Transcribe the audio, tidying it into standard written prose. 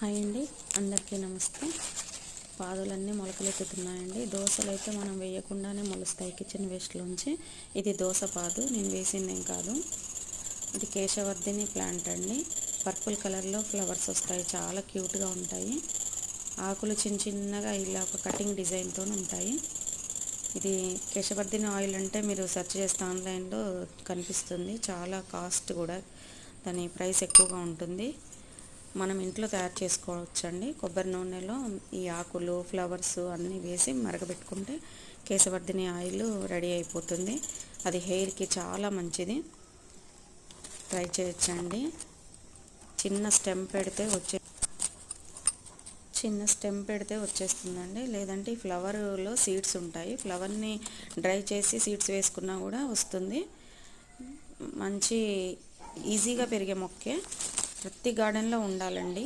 Hi అండి, అందరికీ నమస్తే. పాదులన్నీ మొలకలెత్తుతున్నాయండి. దోసలు అయితే మనం వేయకుండానే మొలుస్తాయి కిచెన్ వేస్ట్లోంచి. ఇది దోస పాదు, నేను వేసిందేం కాదు. ఇది కేశవర్ధిని ప్లాంట్ అండి. పర్పుల్ కలర్లో ఫ్లవర్స్ వస్తాయి, చాలా క్యూట్గా ఉంటాయి. ఆకులు చిన్న చిన్నగా ఇలా ఒక కటింగ్ డిజైన్తో ఉంటాయి. ఇది కేశవర్ధిని ఆయిల్ అంటే మీరు సెర్చ్ చేస్తే ఆన్లైన్లో కనిపిస్తుంది. చాలా కాస్ట్ కూడా, దాని ప్రైస్ ఎక్కువగా ఉంటుంది. మనం ఇంట్లో తయారు చేసుకోవచ్చండి. కొబ్బరి నూనెలో ఈ ఆకులు, ఫ్లవర్స్ అన్నీ వేసి మరగబెట్టుకుంటే కేశవర్ధిని ఆయిల్ రెడీ అయిపోతుంది. అది హెయిర్కి చాలా మంచిది, ట్రై చేయొచ్చండి. చిన్న స్టెమ్ పెడితే వచ్చేస్తుందండి. లేదంటే ఈ ఫ్లవర్లో సీడ్స్ ఉంటాయి, ఫ్లవర్ని డ్రై చేసి సీడ్స్ వేసుకున్నా కూడా వస్తుంది. మంచి ఈజీగా పెరిగే మొక్కే, ప్రతి గార్డెన్లో ఉండాలండి.